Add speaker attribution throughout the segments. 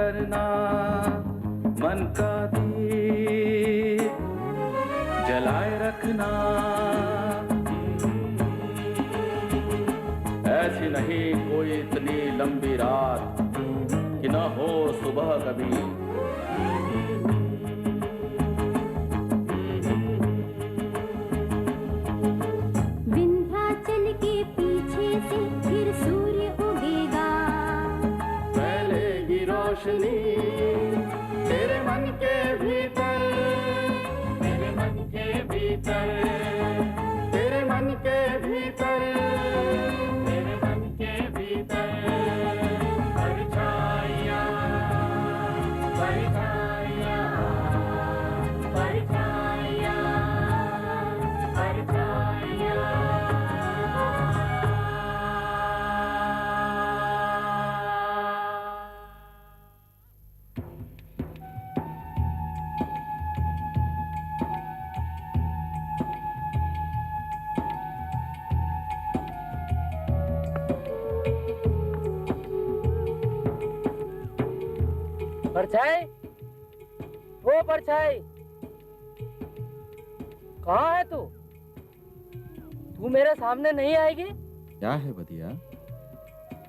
Speaker 1: करना, मन का दीप जलाए रखना। ऐसी नहीं कोई इतनी लंबी रात कि न हो सुबह कभी।
Speaker 2: विंध्याचल के पीछे से फिर सूर्य उगेगा,
Speaker 1: फैलेगी रोशनी तेरे मन के भीतर, तेरे मन के भीतर, तेरे मन के भीतर, तेरे मन के भीतर। परछाइयाँ, परछाइयाँ, परछाइयाँ, परछाइयाँ।
Speaker 3: परछाई, ओ परछाई, कहाँ है तू? तू मेरे सामने नहीं आएगी?
Speaker 4: क्या है बदिया,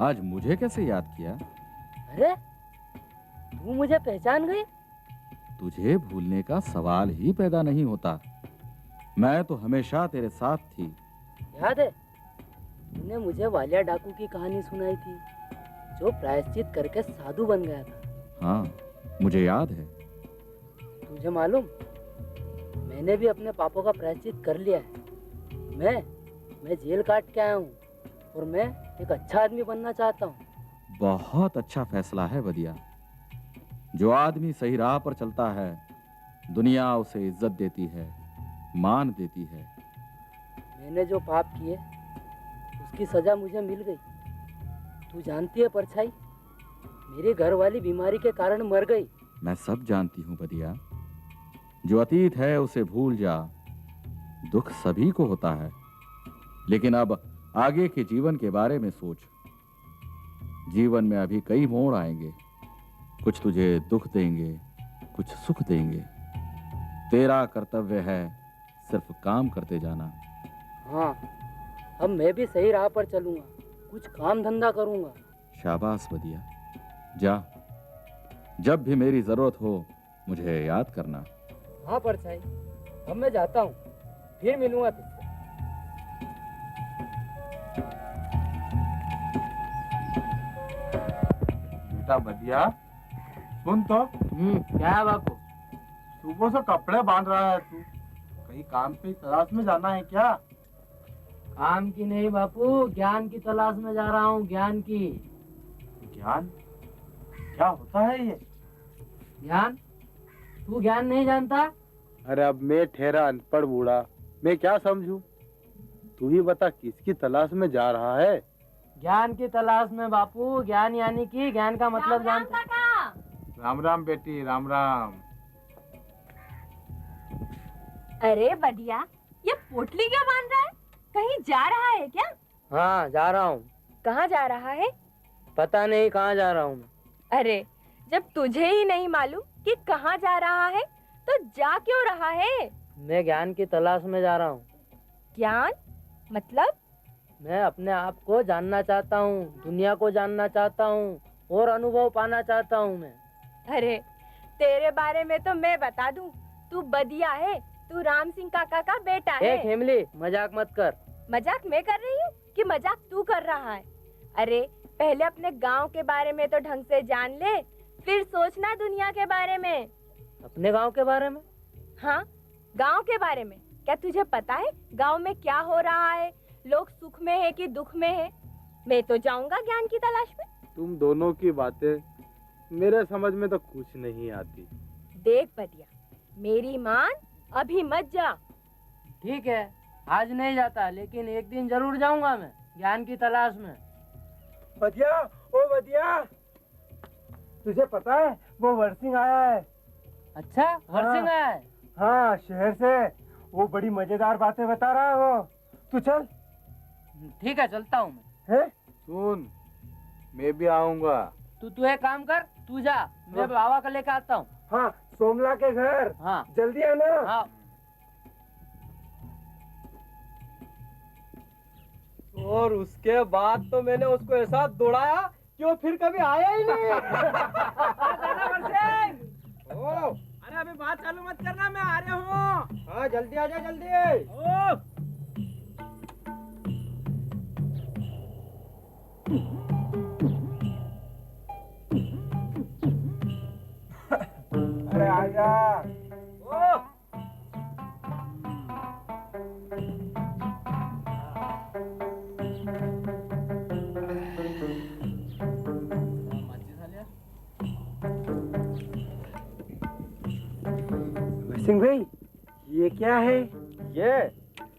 Speaker 4: आज मुझे कैसे याद किया?
Speaker 3: अरे तू मुझे पहचान गई?
Speaker 4: तुझे भूलने का सवाल ही पैदा नहीं होता। मैं तो हमेशा तेरे साथ थी।
Speaker 3: याद है तूने मुझे वालिया डाकू की कहानी सुनाई थी, जो प्रायश्चित करके साधु बन गया था।
Speaker 4: हाँ, मुझे याद है।
Speaker 3: तुझे मालूम, मैंने भी अपने पापों का प्रायश्चित कर लिया है। मैं जेल काट के आया हूँ और मैं एक अच्छा आदमी बनना चाहता हूँ।
Speaker 4: बहुत अच्छा फैसला है बदिया। जो आदमी सही राह पर चलता है, दुनिया उसे इज्जत देती है, मान देती है।
Speaker 3: मैंने जो पाप किए उसकी सजा मुझे मिल गई। तू जानती है परछाई, मेरी घरवाली बीमारी के कारण मर गई।
Speaker 4: मैं सब जानती हूँ बदिया। जो अतीत है उसे भूल जा। दुख सभी को होता है, लेकिन अब आगे के जीवन के बारे में सोच। जीवन में अभी कई मोड़ आएंगे, कुछ तुझे दुख देंगे, कुछ सुख देंगे। तेरा कर्तव्य है सिर्फ काम करते जाना।
Speaker 3: हाँ, अब मैं भी सही राह पर चलूंगा, कुछ काम धंधा करूंगा।
Speaker 4: शाबाश बदिया, जा। जब भी मेरी जरूरत हो मुझे याद करना।
Speaker 3: हाँ परछाई, अब मैं जाता हूँ, फिर मिलूंगा तुझसे।
Speaker 5: बेटा बदिया, सुन तो।
Speaker 3: क्या है बापू?
Speaker 5: सुबह से कपड़े बांध रहा है तू, कहीं काम की तलाश में जाना है क्या?
Speaker 3: काम की नहीं बापू, ज्ञान की तलाश में जा रहा हूँ। ज्ञान की।
Speaker 5: ज्ञान क्या होता है ये?
Speaker 3: ज्ञान? तू ज्ञान नहीं जानता?
Speaker 5: अरे अब मैं ठहरा अनपढ़ बूढ़ा, मैं क्या समझूं? तू ही बता किसकी तलाश में जा रहा है?
Speaker 3: ज्ञान की तलाश में बापू। ज्ञान यानी कि ज्ञान का मतलब जानता?
Speaker 5: राम राम बेटी, राम राम।
Speaker 6: अरे बदिया, ये पोटली क्यों बांध रहा है? कहीं जा रहा है क्या?
Speaker 3: हाँ, जा रहा हूँ।
Speaker 6: कहाँ जा रहा है?
Speaker 3: पता नहीं कहाँ जा रहा हूँ मैं।
Speaker 6: अरे जब तुझे ही नहीं मालूम कि कहाँ जा रहा है तो जा क्यों रहा है?
Speaker 3: मैं ज्ञान की तलाश में जा रहा हूँ।
Speaker 6: ज्ञान मतलब?
Speaker 3: मैं अपने आप को जानना चाहता हूँ, दुनिया को जानना चाहता हूँ और अनुभव पाना चाहता हूँ मैं।
Speaker 6: अरे तेरे बारे में तो मैं बता दूं, तू बदिया है, तू राम सिंह काका का बेटा है।
Speaker 3: हेमली, मजाक मत कर।
Speaker 6: मजाक मैं कर रही हूँ कि मजाक तू कर रहा है? अरे पहले अपने गांव के बारे में तो ढंग से जान ले, फिर सोचना दुनिया के बारे में।
Speaker 3: अपने गांव के बारे में?
Speaker 6: हाँ, गांव के बारे में। क्या तुझे पता है गांव में क्या हो रहा है? लोग सुख में है कि दुख में है? मैं तो जाऊंगा ज्ञान की तलाश में।
Speaker 5: तुम दोनों की बातें मेरे समझ में तो कुछ नहीं आती।
Speaker 6: देख बदिया, मेरी मान, अभी मत जा।
Speaker 3: ठीक है, आज नहीं जाता, लेकिन एक दिन जरूर जाऊंगा मैं ज्ञान की तलाश में।
Speaker 5: बदिया, ओ बदिया, तुझे पता है वो वर्सिंग आया है।
Speaker 3: अच्छा, वर्सिंग आया है?
Speaker 5: हाँ, शहर से। वो बड़ी मजेदार बातें बता रहा है वो। तू चल।
Speaker 3: ठीक है, चलता हूँ मैं।
Speaker 5: है? सुन, मैं भी आऊंगा।
Speaker 3: तू एक काम कर, तू जा, मैं बाबा को लेकर आता हूँ।
Speaker 7: हाँ, सोमला के घर।
Speaker 3: हाँ
Speaker 7: जल्दी आना।
Speaker 3: हाँ।
Speaker 8: और उसके बाद तो मैंने उसको ऐसा दौड़ाया कि वो फिर कभी आया ही नहीं। ओ, अरे अभी बात चालू मत करना, मैं आ रहा हूँ। हाँ जल्दी आ जा, जल्दी। ओ।
Speaker 7: अरे आजा।
Speaker 8: ओ।
Speaker 7: सिंह भाई, ये क्या है?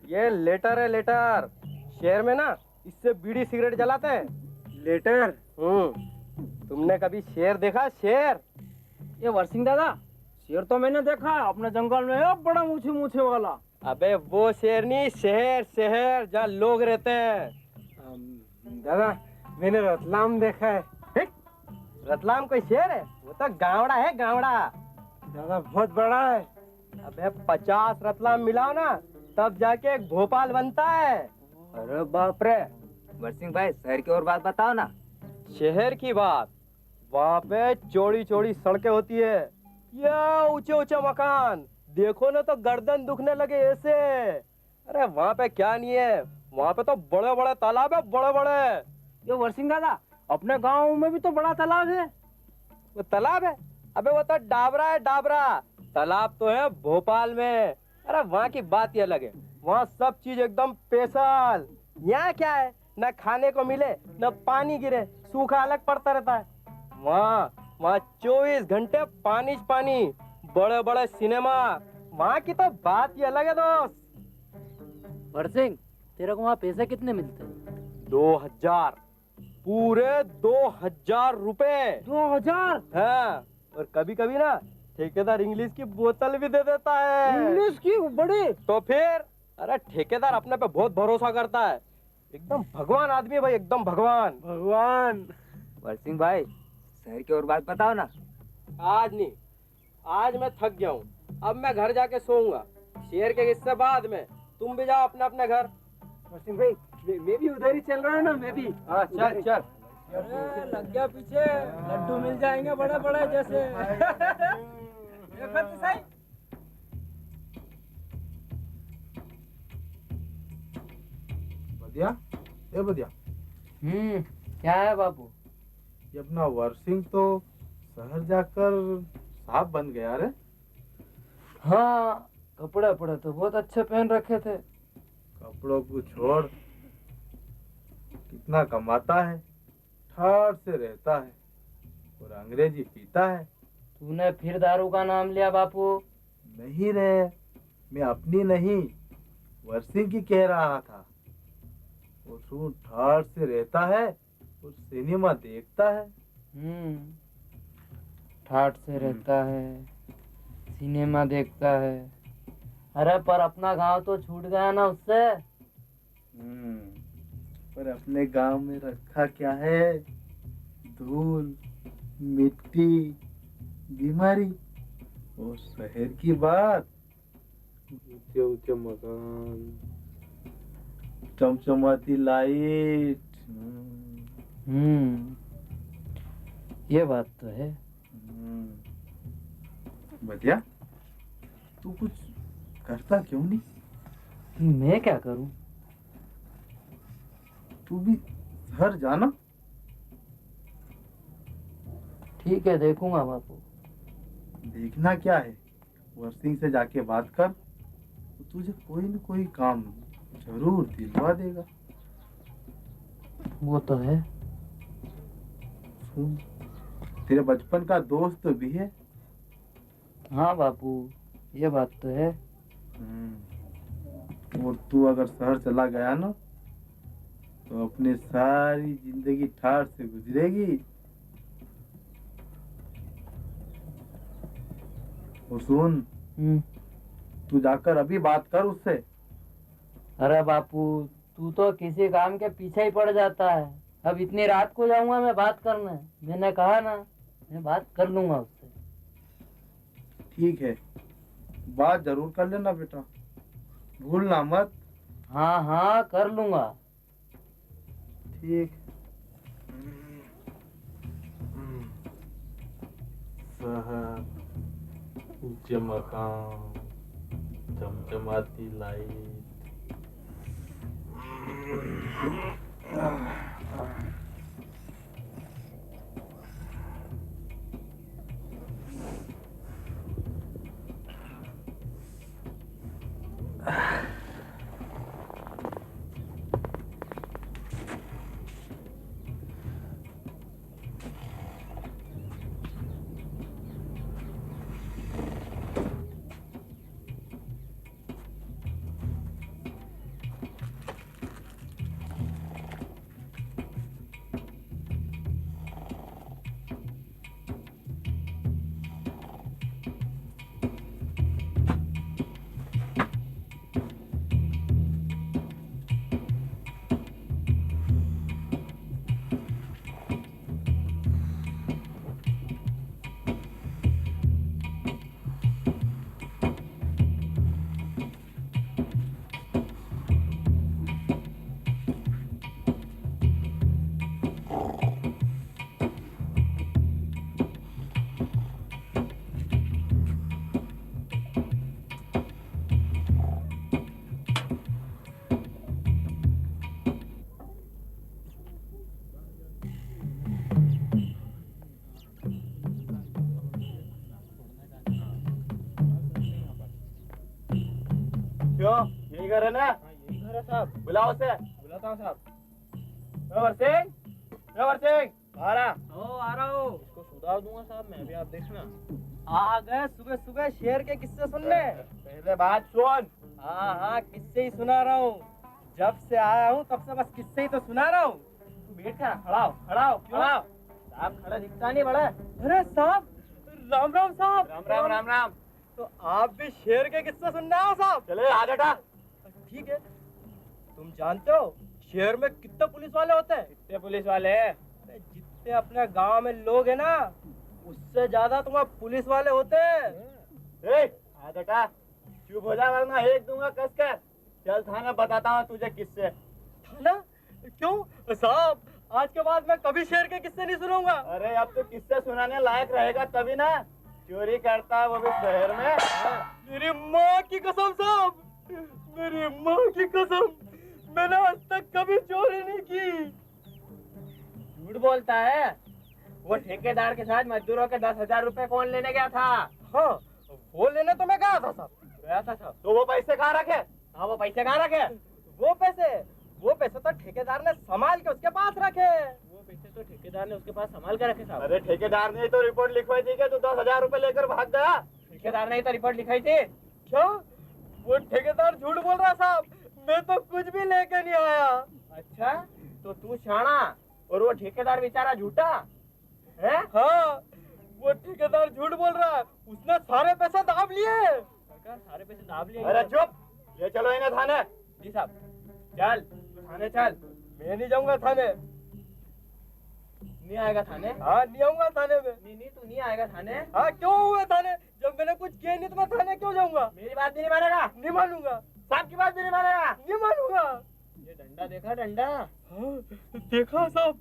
Speaker 8: ये लेटर है, लेटर। शहर में ना इससे बीड़ी सिगरेट जलाते हैं।
Speaker 7: लेटर?
Speaker 8: तुमने कभी शेर देखा, शेर?
Speaker 7: ये वर्सिंग दादा, शेर तो मैंने देखा है अपने जंगल में, है बड़ा मूछे मूछे वाला।
Speaker 8: अबे वो शेर नहीं, शहर, शहर जहाँ लोग रहते हैं।
Speaker 7: दादा, मैंने रतलाम देखा है।
Speaker 8: रतलाम कोई शेर है? वो तो गावड़ा है, गावड़ा।
Speaker 7: दादा बहुत बड़ा है।
Speaker 8: अबे 50 रतलाम मिलाओ ना, तब जाके एक भोपाल बनता है।
Speaker 9: अरे बाप रे, वर्सिंग भाई शहर की और बात बताओ ना।
Speaker 8: शहर की बात, वहाँ पे चौड़ी चौड़ी सड़कें होती है, या ऊंचे ऊंचे मकान, देखो ना तो गर्दन दुखने लगे ऐसे। अरे वहाँ पे क्या नहीं है, वहाँ पे तो बड़े बड़े तालाब है, बड़े बड़े।
Speaker 7: ये वर्सिंग दादा, अपने गांव में भी तो बड़ा तालाब है।
Speaker 8: वो तालाब है? अबे वो तो डाबरा है, डाबरा। तालाब तो है भोपाल में। अरे वहाँ की बात ही अलग है, वहाँ सब चीज एकदम स्पेशल। यहाँ क्या है, न खाने को मिले न पानी गिरे, सूखा अलग पड़ता रहता है। वहाँ 24 घंटे पानी च पानी, बड़े बड़े सिनेमा, वहाँ की तो बात ही अलग है दोस्त।
Speaker 3: वर्सिंग, तेरे को वहाँ पैसे कितने मिलते हैं?
Speaker 8: 2000, पूरे 2000 रुपए।
Speaker 7: 2000?
Speaker 8: हाँ, और कभी कभी ना ठेकेदार इंग्लिश की बोतल भी दे देता है।
Speaker 7: इंग्लिश की बड़ी?
Speaker 8: तो फिर अरे ठेकेदार अपने पे बहुत भरोसा करता है, एकदम भगवान आदमी है भाई, एकदम भगवान।
Speaker 7: भगवान।
Speaker 9: वर्सिंग भाई शहर की और बात बताओ ना।
Speaker 8: आज नहीं, आज मैं थक गया हूँ, अब मैं घर जाके सोऊंगा। शेर के किस्से बाद में, तुम भी जाओ अपने अपने घर।
Speaker 7: वर्सिंग भाई, मैं भी उधर ही चल रहा है ना, मैं भी।
Speaker 8: हाँ चल चल।
Speaker 7: लग गया पीछे, लड्डू मिल जाएंगे बड़े बड़े जैसे। देखो तो सही।
Speaker 5: बदिया, ए बदिया,
Speaker 3: क्या है बापू?
Speaker 5: ये अपना वर्सिंग तो शहर जाकर साहब बन गया रे।
Speaker 3: हाँ, कपड़े पड़े तो बहुत अच्छे पहन रखे थे।
Speaker 5: कपड़ों को छोड़, कितना कमाता है, ठाठ से रहता है और अंग्रेजी पीता है।
Speaker 3: तूने फिर दारू का नाम लिया बापू।
Speaker 5: नहीं रे, मैं अपनी नहीं, वर्सिंग की कह रहा था। वो तू ठाठ से रहता है और सिनेमा देखता है।
Speaker 3: ठाठ से रहता है, सिनेमा देखता है। अरे पर अपना गांव तो छूट गया ना उससे।
Speaker 5: पर अपने गांव में रखा क्या है? धूल, मिट्टी, बीमारी। और शहर की बात, ऊंचे ऊंचे मकान, चमचमाती लाइट।
Speaker 3: ये बात तो है।
Speaker 5: बढ़िया, तू कुछ करता क्यों नहीं?
Speaker 3: मैं क्या करूं?
Speaker 5: तू भी शहर जाना।
Speaker 3: ठीक है, देखूंगा बापू।
Speaker 5: देखना क्या है, वर्सिंग से जाके बात कर, तो तुझे कोई न कोई काम जरूर दिलवा देगा।
Speaker 3: वो तो है।
Speaker 5: सुन, तेरे बचपन का दोस्त भी है।
Speaker 3: हाँ बापू, ये बात तो है।
Speaker 5: और तू अगर शहर चला गया ना, तो अपनी सारी जिंदगी ठाठ से गुजरेगी। और सुन, तू जाकर अभी बात कर उससे।
Speaker 3: अरे बापू, तू तो किसी काम के पीछे ही पड़ जाता है। अब इतनी रात को जाऊंगा मैं बात करने? मैंने कहा ना। मैं बात कर लूंगा उससे।
Speaker 5: ठीक है, बात जरूर कर लेना बेटा, भूलना मत।
Speaker 3: हाँ हाँ कर लूंगा।
Speaker 5: ठीक। शहर, चमकाम, चमचमाती लाइट। क्यों, यही घर है ना?
Speaker 8: यही घर है साहब।
Speaker 5: बुलाओ उसे।
Speaker 8: बुलाता हूँ साहब।
Speaker 5: रवर सिंह, बाहर आ।
Speaker 8: आ रहा हूँ। इसको सुधार दूंगा साहब मैं भी, आप देखना। आ गए सुबह सुबह शेर के किस्से सुनने।
Speaker 5: पहले बात सुन।
Speaker 8: हाँ हाँ किस्से ही सुना रहा हूँ। जब से आया हूँ तब से बस किस्से ही तो सुना रहा हूँ। तू बैठ कर, खड़ा हो खड़ा हो। साहब खड़ा दिखता नहीं बड़ा। अरे साहब, राम राम साहब।
Speaker 5: राम राम राम राम।
Speaker 8: तो आप भी शेर के किस्से सुनने आओ साहब।
Speaker 5: चले आ बेटा।
Speaker 8: ठीक है। तुम जानते हो शहर में कितने पुलिस वाले होते हैं?
Speaker 5: कितने पुलिस वाले हैं?
Speaker 8: जितने अपने गांव में लोग हैं ना, उससे ज्यादा तुम्हारे पुलिस वाले होते हैं।
Speaker 5: आ बेटा, चुप हो जा वरना एक दूंगा कस कर। चल थाना बताता हूँ तुझे किससे।
Speaker 8: थाना? क्यों साहब, आज के बाद मैं कभी शेर के किस्से नहीं सुनूंगा।
Speaker 5: अरे अब तो किससे सुनाने लायक रहेगा तभी ना। चोरी करता है वो भी शहर में।
Speaker 8: मेरी माँ की कसम साहब, मेरी माँ की कसम, मैंने आज तक कभी चोरी नहीं की।
Speaker 5: झूठ बोलता है। वो ठेकेदार के साथ मजदूरों के 10,000 रुपए कौन लेने गया था?
Speaker 8: हाँ, वो लेने तो मैं गया था साहब।
Speaker 5: गया था साहब। तो वो पैसे कहाँ रखे?
Speaker 8: हाँ, वो पैसे कहाँ रखे? वो पैसे तो ठेकेदार ने संभाल के उसके पास रखे।
Speaker 5: वो पैसे तो ठेकेदार ने उसके पास संभाल के रखे साहब। अरे ठेकेदार ने तो रिपोर्ट लिखवाई थी कि तू 10,000 रुपए लेकर भाग गया।
Speaker 8: ठेकेदार ने ही तो रिपोर्ट लिखाई थी। क्या? वो ठेकेदार झूठ बोल रहा साहब, मैं तो कुछ भी लेके नहीं आया।
Speaker 5: अच्छा, तो तू शाना और वो ठेकेदार बेचारा झूठा है?
Speaker 8: हाँ, वो ठेकेदार झूठ बोल रहा है, उसने सारे पैसे दाब लिए।
Speaker 5: सारे पैसे दाब लिए? अरे चुप, ये चलो इन्हें थाने।
Speaker 8: जी साहब।
Speaker 5: चल थाने चल।
Speaker 8: मैं नहीं जाऊंगा थाने।
Speaker 5: नहीं आएगा थाने?
Speaker 8: हाँ, नहीं आऊंगा थाने में।
Speaker 5: नहीं तू नहीं आएगा थाने?
Speaker 8: हाँ, क्यों हुआ थाने? जब मैंने कुछ किया नहीं तो मैं थाने क्यों जाऊंगा?
Speaker 5: मेरी बात भी नहीं मानेगा?
Speaker 8: नहीं मानूंगा।
Speaker 5: साहब की बात भी नहीं मानेगा?
Speaker 8: नहीं मानूंगा।
Speaker 5: ये डंडा देखा डंडा?
Speaker 8: हाँ, देखा साहब।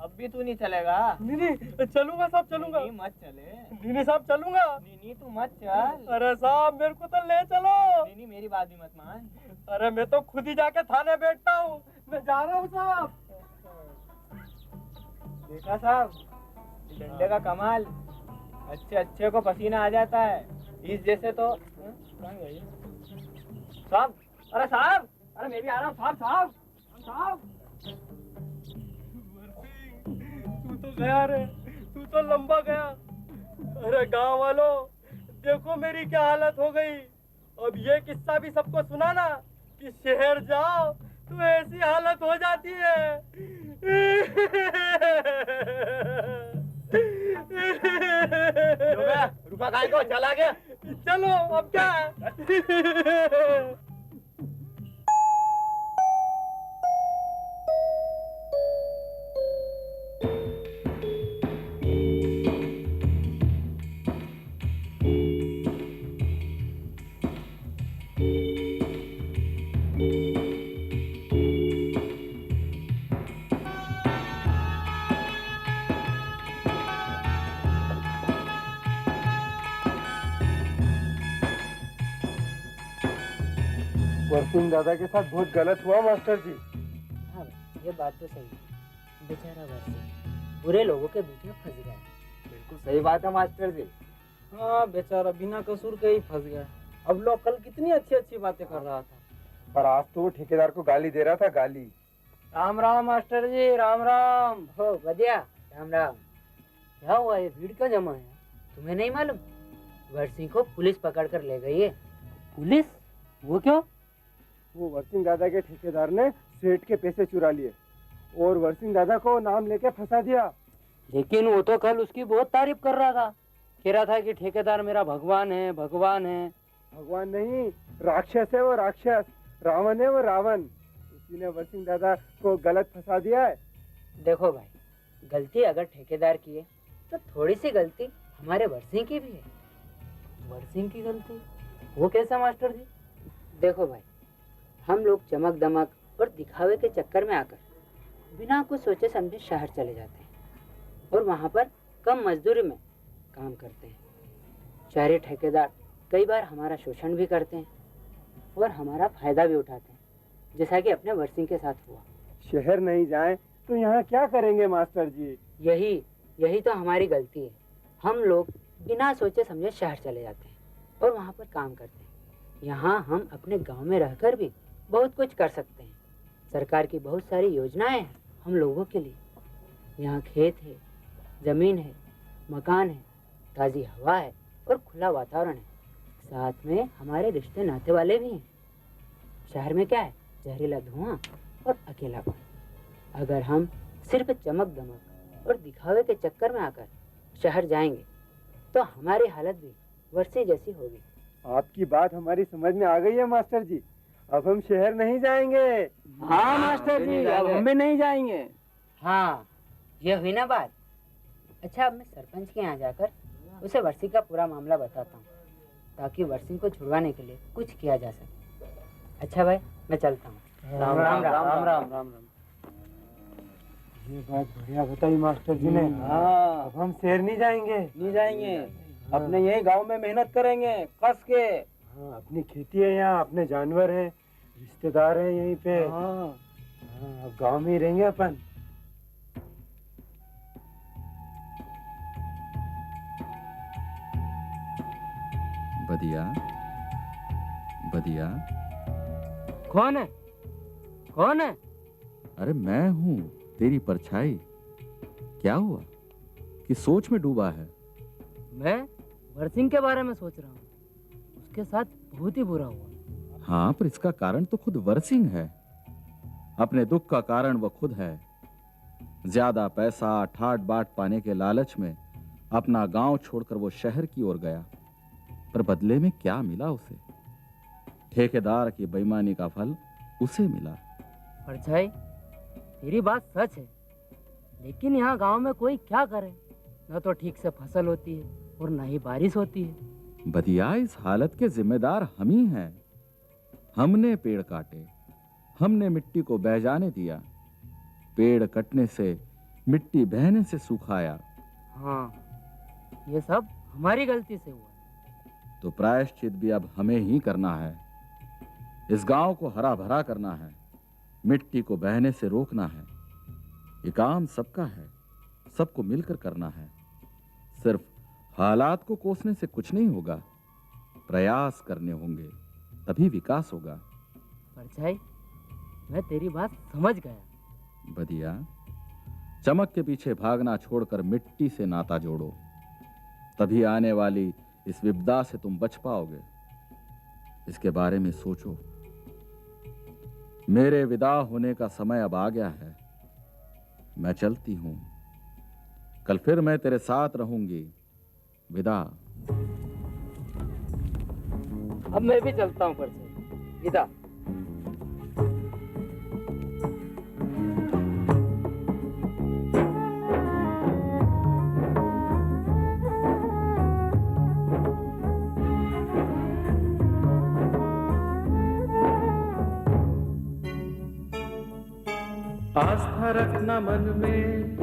Speaker 5: अब भी तू नहीं चलेगा?
Speaker 8: नहीं, चलूंगा साहब, चलूंगा।
Speaker 5: नहीं मत चले।
Speaker 8: नहीं साहब, चलूंगा।
Speaker 5: नहीं तू मत चल।
Speaker 8: अरे साहब, मेरे को तो ले चलो।
Speaker 5: नहीं मेरी बात भी मत मान।
Speaker 8: अरे मैं तो खुद ही जाके थाने बैठता हूँ, मैं जा रहा हूँ साहब।
Speaker 5: देखा साहब, डंडे का कमाल। अच्छे को पसीना आ जाता है, इस जैसे तो साहब। अरे साहब, अरे मैं भी आ रहा हूँ साहब। साहब
Speaker 8: तू तो गया रे, तू तो लंबा गया। अरे गांव वालों, देखो मेरी क्या हालत हो गई। अब ये किस्सा भी सबको सुनाना कि शहर जाओ तो ऐसी हालत हो जाती है।
Speaker 5: रुका गाय को, चला गया।
Speaker 8: चलो अब क्या है।
Speaker 5: वर्षिंग दादा के साथ बहुत गलत हुआ मास्टर जी।
Speaker 3: हाँ ये बात तो सही है। बेचारा वर्षी बुरे लोगों के बीच में फंस गया।
Speaker 9: बिल्कुल सही बात है मास्टर जी।
Speaker 7: हाँ बेचारा बिना कसूर के ही फंस गया। अब लोग कल कितनी अच्छी अच्छी बातें कर रहा था,
Speaker 5: पर आज तो वो ठेकेदार को गाली दे रहा था, गाली।
Speaker 7: राम राम मास्टर जी, राम राम।
Speaker 3: हो बढ़िया, राम राम। क्या हुआ, ये भीड़ क्यों जमा है? तुम्हें नहीं मालूम? वर्षी को पुलिस पकड़ कर ले गई है। पुलिस? वो क्यों?
Speaker 5: वो वर्षिंग दादा के ठेकेदार ने सेठ के पैसे चुरा लिए और वर्षिंग दादा को नाम लेके फंसा दिया।
Speaker 3: लेकिन वो तो कल उसकी बहुत तारीफ कर रहा था, कह रहा था कि ठेकेदार मेरा भगवान है, भगवान है।
Speaker 5: भगवान नहीं, राक्षस है वो, राक्षस। रावण है वो, रावण। उसी ने वर्षिंग दादा को गलत फंसा दिया है।
Speaker 3: देखो भाई, गलती अगर ठेकेदार की है तो थोड़ी सी गलती हमारे वर्षी की भी है। वर्षी की गलती वो कैसा मास्टर जी? देखो भाई, हम लोग चमक दमक और दिखावे के चक्कर में आकर बिना कुछ सोचे समझे शहर चले जाते हैं और वहाँ पर कम मजदूरी में काम करते हैं। शहरी ठेकेदार कई बार हमारा शोषण भी करते हैं और हमारा फायदा भी उठाते हैं, जैसा कि अपने वर्षी के साथ हुआ।
Speaker 5: शहर नहीं जाएं तो यहाँ क्या करेंगे मास्टर जी?
Speaker 3: यही तो हमारी गलती है। हम लोग बिना सोचे समझे शहर चले जाते हैं और वहाँ पर काम करते हैं। यहाँ हम अपने गांव में रहकर भी बहुत कुछ कर सकते हैं। सरकार की बहुत सारी योजनाएं हैं हम लोगों के लिए। यहाँ खेत है, जमीन है, मकान है, ताज़ी हवा है और खुला वातावरण है। साथ में हमारे रिश्ते नाते वाले भी हैं। शहर में क्या है? जहरीला धुआं और अकेलापन। अगर हम सिर्फ चमक दमक और दिखावे के चक्कर में आकर शहर जाएंगे तो हमारी हालत भी वर्षी जैसी होगी।
Speaker 5: आपकी बात हमारी समझ में आ गई है मास्टर जी। अब हम शहर नहीं जाएंगे।
Speaker 7: हाँ मास्टर जी, अब हम भी नहीं जाएंगे।
Speaker 3: हाँ, ये हुई ना बात। अच्छा, अब मैं सरपंच के यहाँ जाकर उसे वर्षी का पूरा मामला बताता हूँ, ताकि वर्षी को छुड़वाने के लिए कुछ किया जा सके। अच्छा भाई, मैं चलता हूँ।
Speaker 7: राम राम राम राम राम।
Speaker 5: ये बात बढ़िया बताई मास्टर जी ने।
Speaker 7: हाँ,
Speaker 5: अब हम शहर नहीं जाएंगे।
Speaker 7: नहीं जाएंगे, अपने यही गांव में मेहनत करेंगे कस के।
Speaker 5: हाँ, अपनी खेती है यहाँ, अपने जानवर हैं, रिश्तेदार हैं यहीं पे।
Speaker 7: हाँ,
Speaker 5: अब गांव में ही रहेंगे अपन।
Speaker 4: बदिया, बदिया।
Speaker 3: कौन है? कौन है?
Speaker 4: अरे मैं हूँ, तेरी परछाई। क्या हुआ कि सोच में डूबा है?
Speaker 3: मैं वर्षी के बारे में सोच रहा हूँ। उसके साथ बहुत ही बुरा हुआ।
Speaker 4: हाँ, पर इसका कारण तो खुद वर्षिंग है। अपने दुख का कारण वो खुद है। ज्यादा पैसा ठाट बाट पाने के लालच में अपना गांव छोड़कर वो शहर की ओर गया, पर बदले में क्या मिला उसे? ठेकेदार की बेईमानी का फल उसे मिला।
Speaker 3: परछाई, तेरी बात सच है, लेकिन यहाँ गांव में कोई क्या करे? न तो ठीक से फसल होती है और न ही बारिश होती है।
Speaker 4: बदिया, इस हालत के जिम्मेदार हम ही हैं। हमने पेड़ काटे, हमने मिट्टी को बह जाने दिया, पेड़ कटने से मिट्टी बहने से सुखाया।
Speaker 3: हाँ, ये सब हमारी गलती से हुआ।
Speaker 4: तो प्रायश्चित भी अब हमें ही करना है। इस गांव को हरा भरा करना है, मिट्टी को बहने से रोकना है। ये काम सबका है, सबको मिलकर करना है। सिर्फ हालात को कोसने से कुछ नहीं होगा, प्रयास करने होंगे, तभी विकास होगा।
Speaker 3: परछाई, मैं तेरी बात समझ गया।
Speaker 4: बदिया, चमक के पीछे भागना छोड़कर मिट्टी से नाता जोड़ो, तभी आने वाली इस विपदा से तुम बच पाओगे। इसके बारे में सोचो। मेरे विदा होने का समय अब आ गया है। मैं चलती हूं, कल फिर मैं तेरे साथ रहूंगी। विदा।
Speaker 3: अब मैं भी चलता हूँ परछाई। विदा।
Speaker 1: आस्था रखना मन में,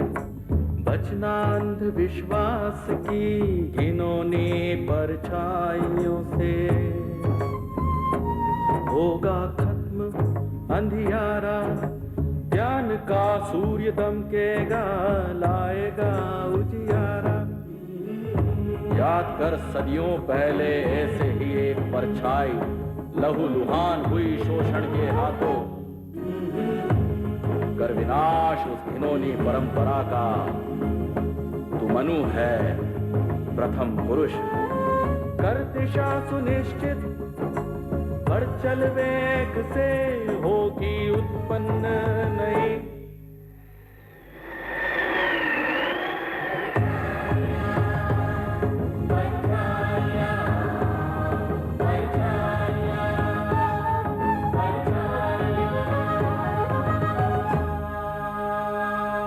Speaker 1: बचना अंधविश्वास की घिनौनी परछाइयों से। होगा खत्म अंधियारा, ज्ञान का सूर्य दमकेगा, लाएगा उजियारा। याद कर सदियों पहले ऐसे ही एक परछाई लहूलुहान हुई शोषण के हाथों। कर विनाश उस घिनौनी परंपरा का, तू मनु है प्रथम पुरुष। कर दिशा सुनिश्चित, पर चल वेग से